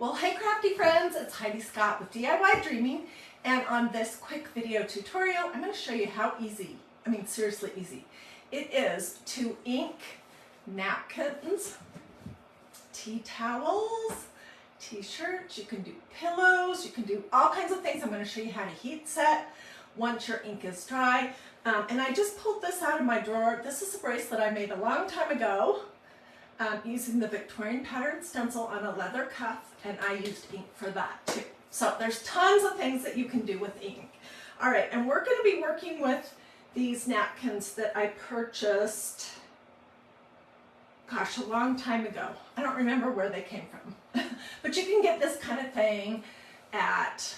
Well, hey crafty friends, it's Hiedi Scott with DIY and on this quick video tutorial, I'm going to show you how easy, seriously easy, it is to ink napkins, tea towels, t-shirts, you can do pillows, you can do all kinds of things. I'm going to show you how to heat set once your ink is dry. And I just pulled this out of my drawer. This is a bracelet I made a long time ago. Using the Victorian pattern stencil on a leather cuff, and I used ink for that too. So there's tons of things that you can do with ink. All right, and we're going to be working with these napkins that I purchased, gosh, a long time ago. I don't remember where they came from, but you can get this kind of thing at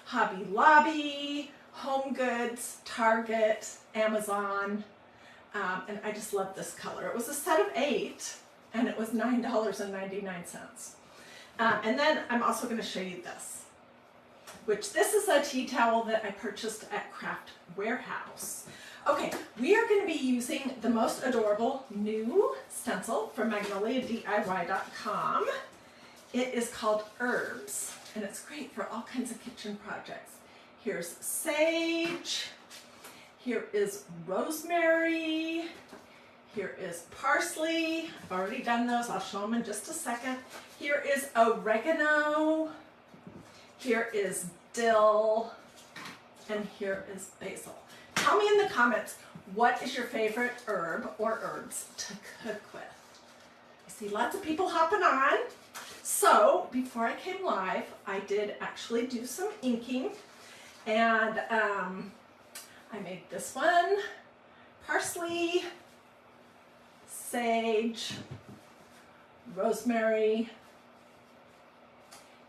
Hobby Lobby, Home Goods, Target, Amazon. And I just love this color. It was a set of 8 and it was $9.99. And then I'm also going to show you this, which this is a tea towel that I purchased at Craft Warehouse. Okay, we are going to be using the most adorable new stencil from MagnoliaDIY.com. It is called Herbs, and it's great for all kinds of kitchen projects. Here's sage. Here is rosemary, here is parsley, I've already done those, I'll show them in just a second. Here is oregano, here is dill, and here is basil. Tell me in the comments, what is your favorite herb or herbs to cook with? I see lots of people hopping on. So before I came live, I did actually do some inking, and I made this one, parsley, sage, rosemary,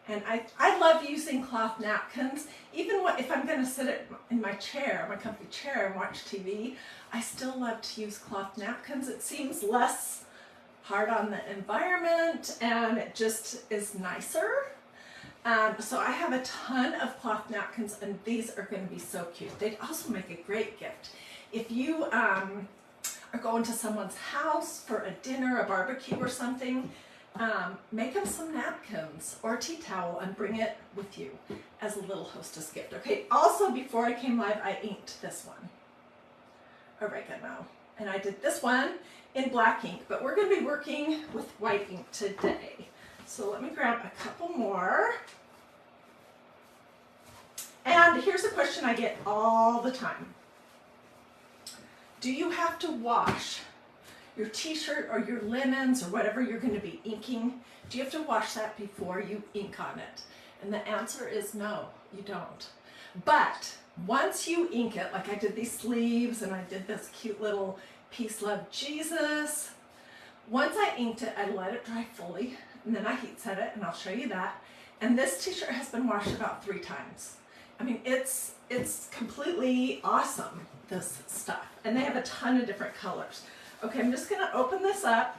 and I love using cloth napkins. Even if I'm going to sit in my chair, my comfy chair, and watch TV, I still love to use cloth napkins. It seems less hard on the environment and it just is nicer. So I have a ton of cloth napkins, and these are going to be so cute. They'd also make a great gift. If you are going to someone's house for a dinner, a barbecue or something, make them some napkins or a tea towel and bring it with you as a little hostess gift. Okay, also before I came live, I inked this one, oregano. And I did this one in black ink, but we're going to be working with white ink today. So let me grab a couple more. And here's a question I get all the time. Do you have to wash your t-shirt or your linens or whatever you're going to be inking? Do you have to wash that before you ink on it? And the answer is no, you don't. But once you ink it, like I did these sleeves and I did this cute little Peace, Love, Jesus. Once I inked it, I let it dry fully. And then I heat set it, and I'll show you that. And this t-shirt has been washed about 3 times. It's completely awesome, this stuff. And they have a ton of different colors. Okay, I'm just going to open this up,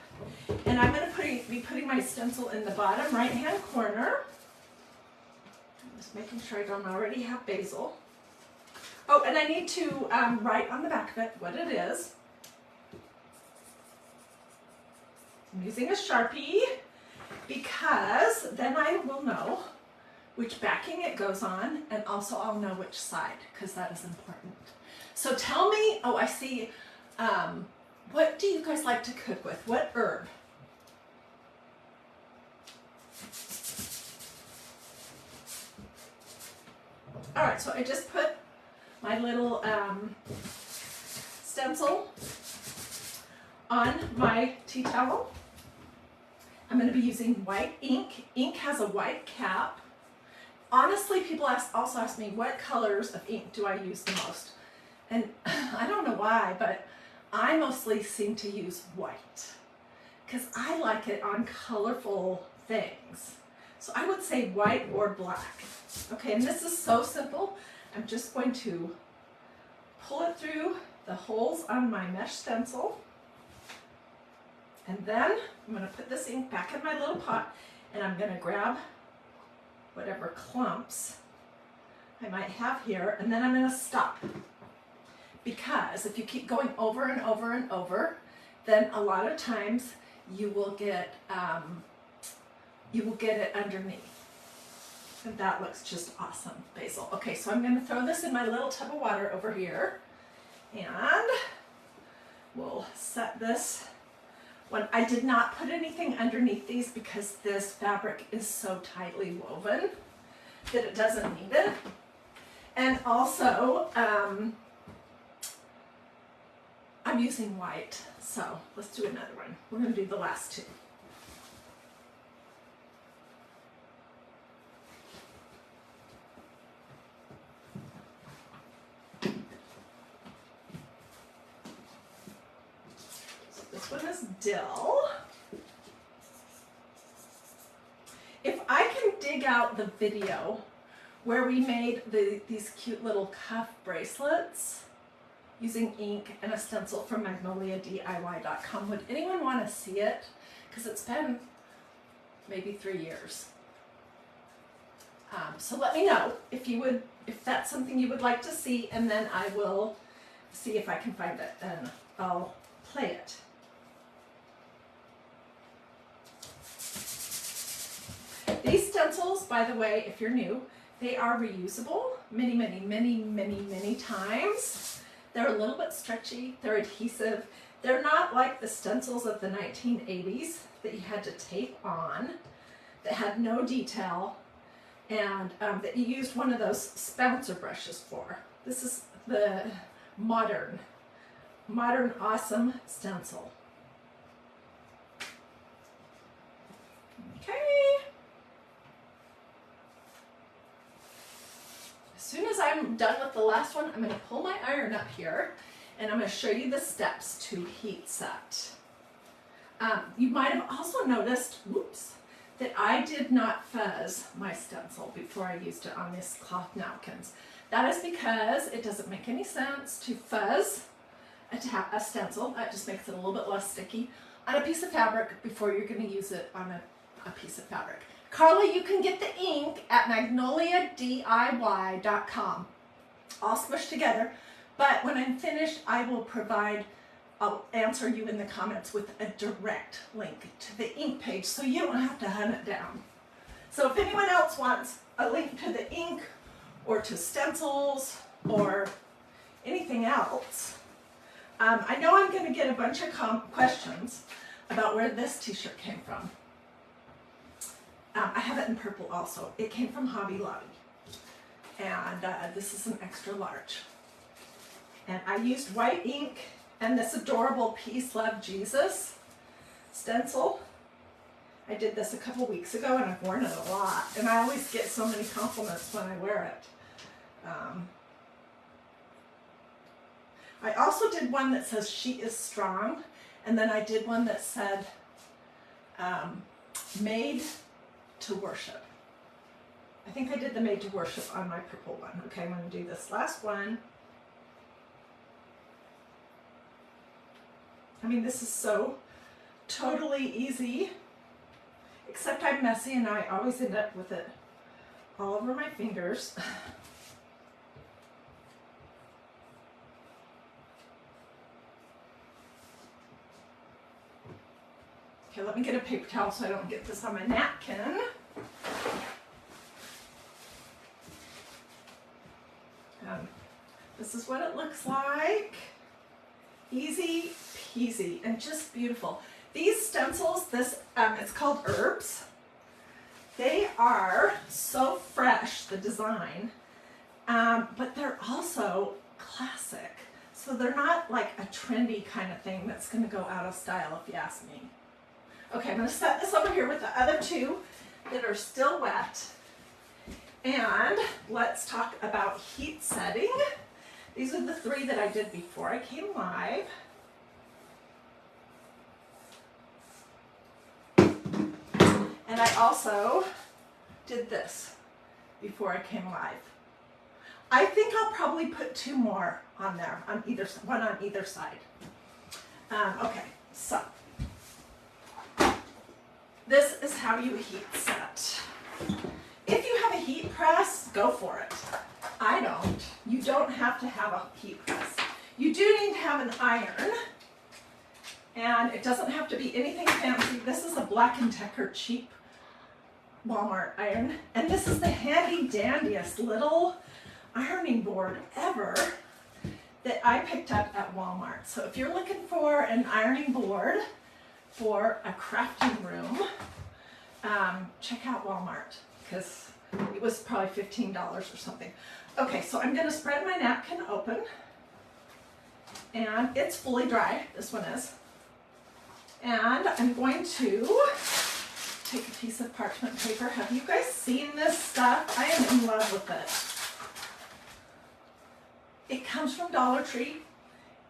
and I'm going to be putting my stencil in the bottom right-hand corner. I'm just making sure I don't already have basil. Oh, and I need to write on the back of it what it is. I'm using a Sharpie, because then I will know which backing it goes on, and also I'll know which side, because that is important. So tell me, oh, I see, what do you guys like to cook with? What herb? All right, so I just put my little stencil on my tea towel. I'm going to be using white ink. Ink has a white cap. Honestly, people also ask me, what colors of ink do I use the most? And I don't know why, but I mostly seem to use white because I like it on colorful things. So I would say white or black. Okay, and this is so simple. I'm just going to pull it through the holes on my mesh stencil. And then I'm going to put this ink back in my little pot, and I'm going to grab whatever clumps I might have here, and then I'm going to stop. Because if you keep going over and over and over, then a lot of times you will get you will get it underneath. And that looks just awesome, basil. Okay, so I'm gonna throw this in my little tub of water over here, and we'll set this. When I did not put anything underneath these because this fabric is so tightly woven that it doesn't need it. And also, I'm using white, so let's do another one. We're gonna do the last two. So this one is dill. If I can dig out the video where we made these cute little cuff bracelets using ink and a stencil from magnoliadiy.com. Would anyone want to see it? Because it's been maybe 3 years. So let me know if that's something you would like to see, and then I will see if I can find it and I'll play it. These stencils, by the way, if you're new, they are reusable many times. They're a little bit stretchy, they're adhesive. They're not like the stencils of the 1980s that you had to tape on, that had no detail, and that you used one of those spouncer brushes for. This is the modern awesome stencil. Okay. As soon as I'm done with the last one, I'm going to pull my iron up here and I'm going to show you the steps to heat set. You might have also noticed, whoops, that I did not fuzz my stencil before I used it on these cloth napkins. That is because it doesn't make any sense to fuzz a stencil. That just makes it a little bit less sticky on a piece of fabric before you're going to use it on a piece of fabric. Carly, you can get the ink at magnoliadiy.com, all smushed together, but when I'm finished, I'll answer you in the comments with a direct link to the ink page so you don't have to hunt it down. So if anyone else wants a link to the ink or to stencils or anything else, I know I'm going to get a bunch of questions about where this t-shirt came from. I have it in purple also. It came from Hobby Lobby. And this is an extra large. And I used white ink and this adorable Peace, Love, Jesus stencil. I did this a couple weeks ago and I've worn it a lot. And I always get so many compliments when I wear it. I also did one that says she is strong. And then I did one that said made to worship. I think I did the made to worship on my purple one. Okay, I'm going to do this last one. I mean, this is so totally easy, except I'm messy and I always end up with it all over my fingers. Okay, let me get a paper towel so I don't get this on my napkin. This is what it looks like. Easy peasy and just beautiful. These stencils, it's called Herbs. They are so fresh, the design, but they're also classic. So they're not like a trendy kind of thing that's going to go out of style, if you ask me. Okay, I'm going to set this over here with the other two that are still wet. And let's talk about heat setting. These are the 3 that I did before I came live. And I also did this before I came live. I think I'll probably put 2 more on there, one on either side. Okay, so this is how you heat set. If you have a heat press, go for it. I don't. You don't have to have a heat press. You do need to have an iron, and it doesn't have to be anything fancy. This is a Black & Decker cheap Walmart iron, and this is the handy dandiest little ironing board ever that I picked up at Walmart. So if you're looking for an ironing board for a crafting room, check out Walmart, because it was probably $15 or something. Okay, so I'm gonna spread my napkin open, and it's fully dry, this one is. And I'm going to take a piece of parchment paper. Have you guys seen this stuff? I am in love with it. It comes from Dollar Tree.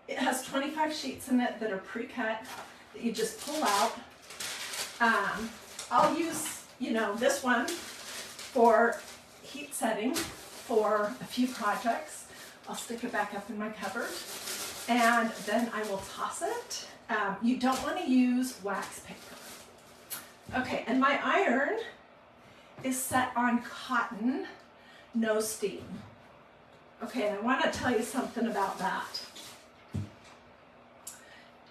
It has 25 sheets in it that are pre-cut that you just pull out. I'll use, this one for heat setting for a few projects. I'll stick it back up in my cupboard, and then I will toss it. You don't want to use wax paper. Okay, and my iron is set on cotton, no steam. Okay, and I want to tell you something about that.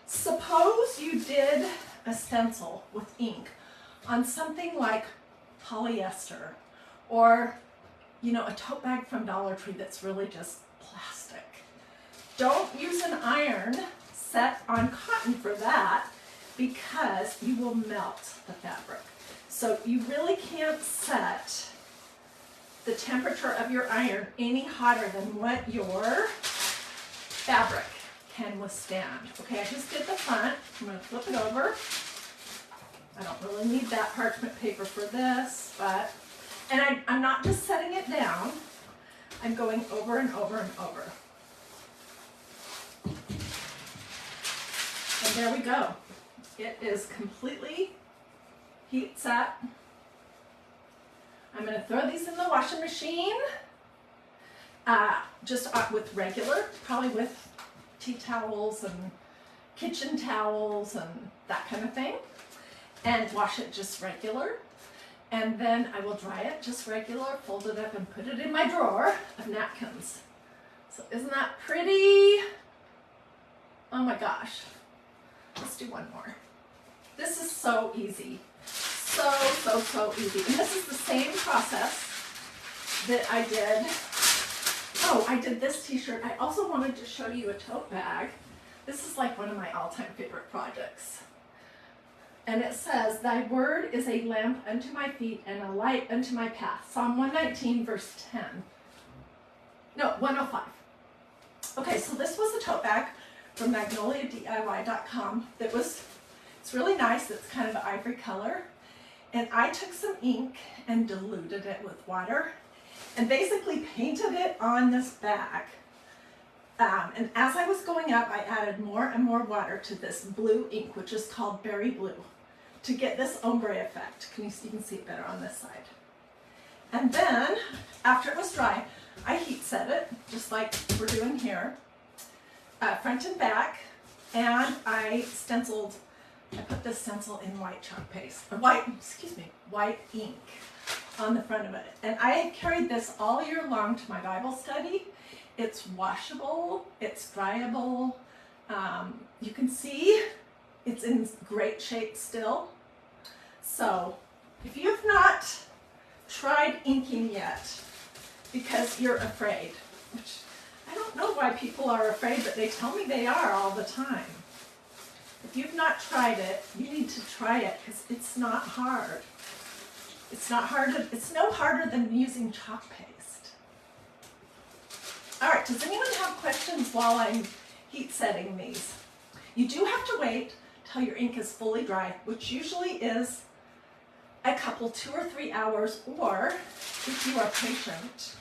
Suppose you did a stencil with ink on something like polyester, or a tote bag from Dollar Tree that's really just plastic. Don't use an iron set on cotton for that, because you will melt the fabric. So you really can't set the temperature of your iron any hotter than what your fabric can withstand. Okay, I just did the front. I'm going to flip it over. I don't really need that parchment paper for this, but, and I'm not just setting it down. I'm going over and over and over. And there we go. It is completely heat set. I'm going to throw these in the washing machine, just with regular, probably with tea towels and kitchen towels and that kind of thing, and wash it just regular. And then I will dry it just regular, fold it up, and put it in my drawer of napkins. So isn't that pretty? Oh my gosh. Let's do one more. This is so easy. So easy. And this is the same process that I did. Oh, I did this t-shirt. I also wanted to show you a tote bag. This is like one of my all-time favorite projects. And it says, "Thy word is a lamp unto my feet and a light unto my path." Psalm 119, verse 10. No, 105. Okay, so this was a tote bag from magnoliadiy.com that was, it's really nice. It's kind of an ivory color. And I took some ink and diluted it with water and basically painted it on this bag. And as I was going up, I added more and more water to this blue ink, which is called berry blue, to get this ombre effect. You can see it better on this side. And then, after it was dry, I heat set it, just like we're doing here, front and back, and I put this stencil in white chalk paste, white ink on the front of it. And I carried this all year long to my Bible study. It's washable, it's dryable. You can see it's in great shape still. So if you've not tried inking yet because you're afraid, which I don't know why people are afraid, but they tell me they are all the time. If you've not tried it, you need to try it, because it's not hard. It's not hard. It's no harder than using chalk paste. All right, does anyone have questions while I'm heat setting these? You do have to wait till your ink is fully dry, which usually is a couple, 2 or 3 hours, or if you are patient,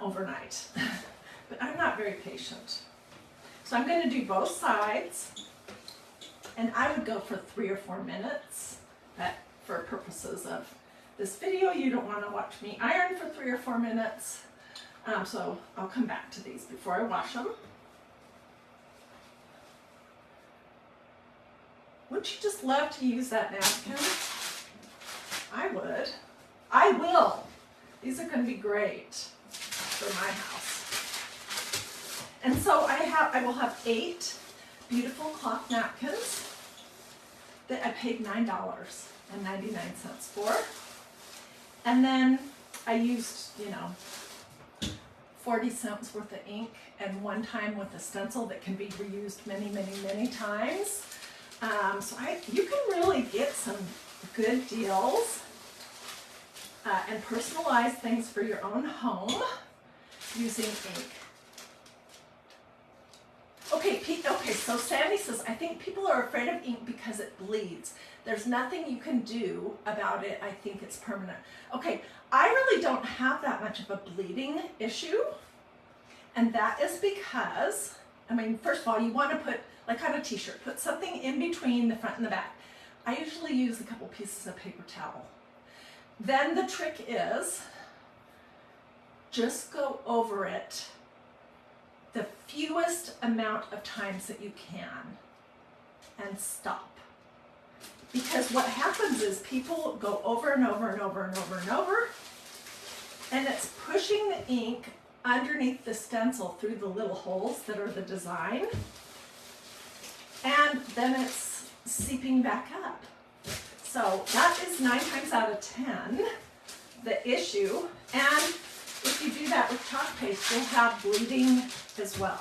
overnight. But I'm not very patient. So I'm going to do both sides. And I would go for 3 or 4 minutes, but for purposes of this video, you don't want to watch me iron for 3 or 4 minutes. So I'll come back to these before I wash them. Wouldn't you just love to use that napkin? I would. I will. These are going to be great for my house. And so I will have 8 beautiful cloth napkins. that I paid $9.99 for. And then I used, 40 cents worth of ink and one time with a stencil that can be reused many, many, many times. So you can really get some good deals and personalize things for your own home using ink. Okay, so Sandy says, I think people are afraid of ink because it bleeds. There's nothing you can do about it. I think it's permanent. Okay, I really don't have that much of a bleeding issue. And that is because, first of all, you want to put, like on a t-shirt, put something in between the front and the back. I usually use a couple pieces of paper towel. Then the trick is just go over it the fewest amount of times that you can and stop. Because what happens is people go over and over and over and over and over, and it's pushing the ink underneath the stencil through the little holes that are the design, and then it's seeping back up. So that is 9 times out of 10 the issue, and if you do that with chalk paste, you'll have bleeding as well.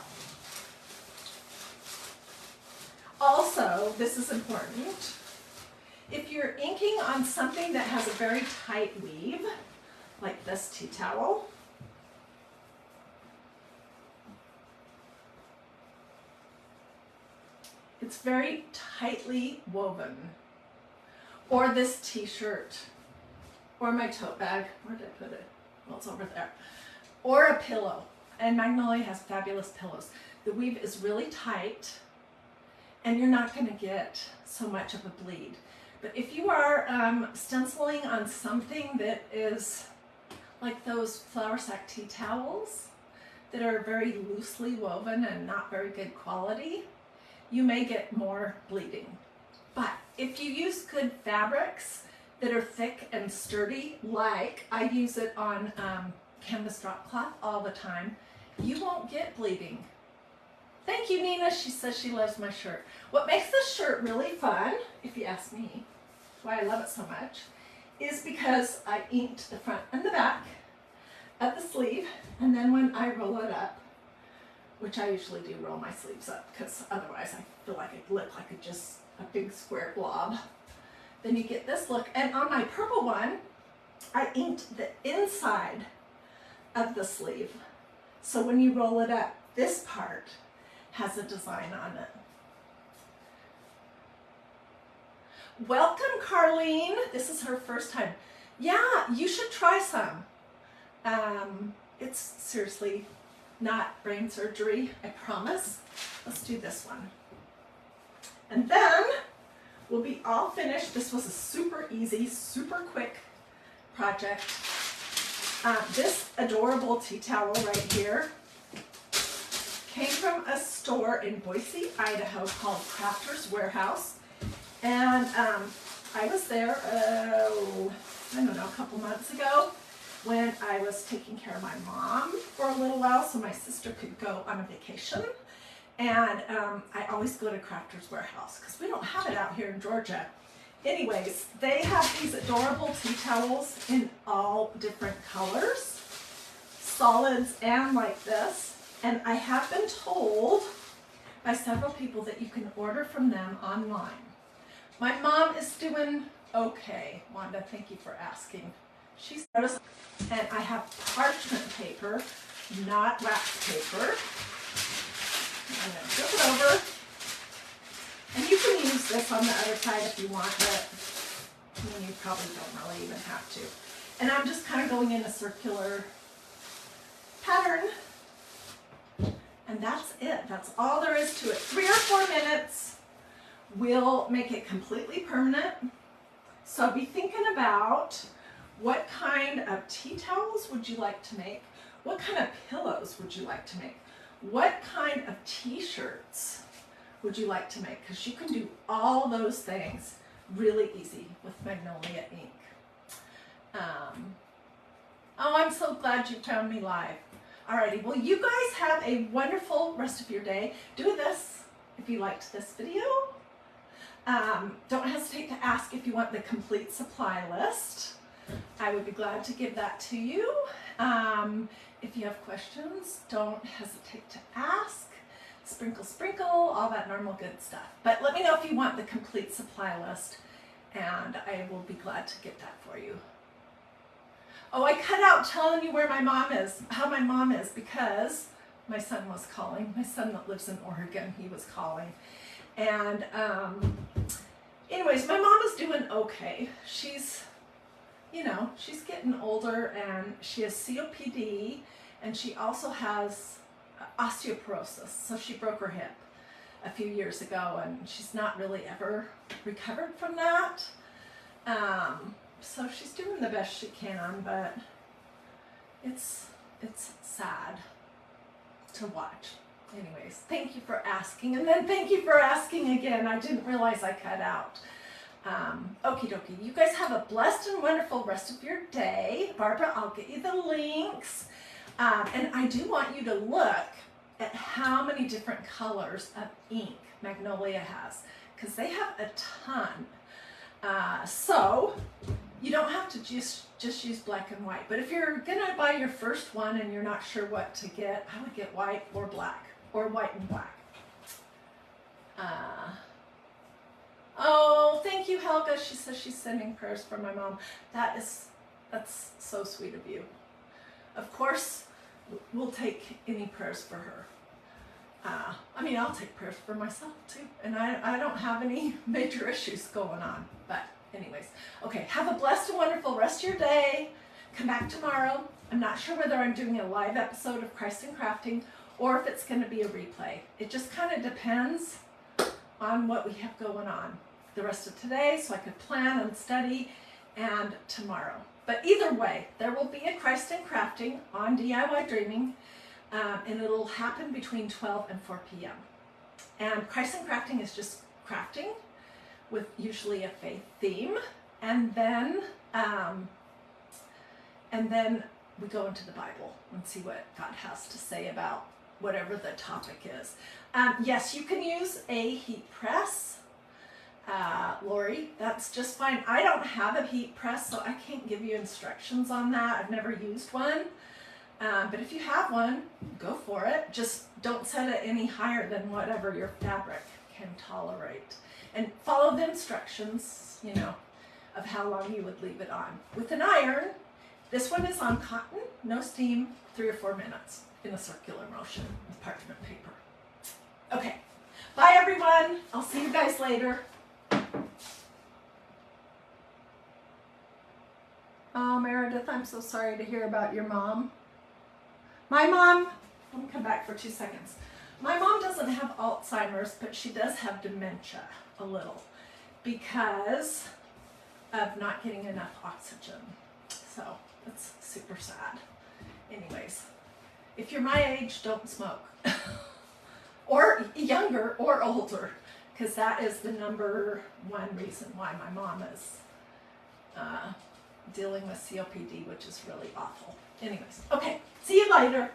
Also, this is important, if you're inking on something that has a very tight weave, like this tea towel, it's very tightly woven. Or this t-shirt, or my tote bag, where did I put it? Well, it's over there. Or a pillow, and Magnolia has fabulous pillows. The weave is really tight, and you're not gonna get so much of a bleed. But if you are stenciling on something that is like those flour sack tea towels that are very loosely woven and not very good quality, you may get more bleeding. But if you use good fabrics that are thick and sturdy, like I use it on canvas drop cloth all the time, you won't get bleeding. Thank you, Nina. She says she loves my shirt. What makes this shirt really fun, if you ask me, why I love it so much, is because I inked the front and the back of the sleeve, and then when I roll it up, which I usually do roll my sleeves up because otherwise I feel like I look like a big square blob, then you get this look. And on my purple one, I inked the inside of the sleeve. So when you roll it up, this part has a design on it. Welcome, Carlene. This is her first time. Yeah, you should try some. It's seriously not brain surgery, I promise. Let's do this one. And then we'll be all finished. This was a super easy, super quick project. This adorable tea towel right here came from a store in Boise, Idaho called Crafter's Warehouse. And I was there, I don't know, a couple months ago when I was taking care of my mom for a little while so my sister could go on a vacation. And I always go to Crafter's Warehouse because we don't have it out here in Georgia. Anyways, they have these adorable tea towels in all different colors, solids and like this. And I have been told by several people that you can order from them online. My mom is doing okay. Wanda, thank you for asking. She's noticed, and I have parchment paper, not wax paper. I'm going to flip it over. And you can use this on the other side if you want, but you probably don't really even have to. And I'm just kind of going in a circular pattern. And that's it. That's all there is to it. 3 or 4 minutes will make it completely permanent. So be thinking about what kind of tea towels would you like to make? What kind of pillows would you like to make? What kind of t-shirts would you like to make? Because you can do all those things really easy with Magnolia ink. Oh, I'm so glad you found me live. Alrighty, well you guys have a wonderful rest of your day. Do this if you liked this video. Don't hesitate to ask if you want the complete supply list. I would be glad to give that to you. If you have questions, don't hesitate to ask. Sprinkle, sprinkle, all that normal good stuff. But let me know if you want the complete supply list, and I will be glad to get that for you. Oh, I cut out telling you where my mom is, how my mom is, because my son was calling. My son that lives in Oregon, he was calling. And anyways, my mom is doing okay. She's, you know, she's getting older, and she has COPD, and she also has osteoporosis. So she broke her hip a few years ago, and she's not really ever recovered from that. So she's doing the best she can, but it's sad to watch. Anyways, thank you for asking, and then thank you for asking again. I didn't realize I cut out. Okie dokie. You guys have a blessed and wonderful rest of your day. Barbara, I'll get you the links. And I do want you to look at how many different colors of ink Magnolia has, because they have a ton. So you don't have to just use black and white. But if you're gonna buy your first one and you're not sure what to get, I would get white or black, or white and black. Oh, thank you, Helga. She says she's sending prayers for my mom. That's so sweet of you. Of course, we'll take any prayers for her. I mean, I'll take prayers for myself too. And I don't have any major issues going on. But anyways, okay, have a blessed and wonderful rest of your day. Come back tomorrow. I'm not sure whether I'm doing a live episode of Christ in Crafting or if it's going to be a replay. It just kind of depends on what we have going on the rest of today, so I could plan and study, and tomorrow. But either way, there will be a Christ in Crafting on DiyDreaming, and it'll happen between 12 and 4 p.m. And Christ in Crafting is just crafting with usually a faith theme, and then we go into the Bible and see what God has to say about whatever the topic is. Yes, you can use a heat press, Lori, that's just fine. I don't have a heat press, so I can't give you instructions on that. I've never used one. But if you have one, go for it. Just don't set it any higher than whatever your fabric can tolerate. And follow the instructions, you know, of how long you would leave it on. With an iron, this one is on cotton, no steam, 3 or 4 minutes in a circular motion with parchment paper. Okay, bye everyone. I'll see you guys later. Oh, Meredith, I'm so sorry to hear about your mom. My mom, let me come back for 2 seconds. My mom doesn't have Alzheimer's, but she does have dementia a little because of not getting enough oxygen. So it's super sad. Anyways, if you're my age, don't smoke. Or younger or older, because that is the #1 reason why my mom is dealing with COPD, which is really awful. Anyways, okay, see you later.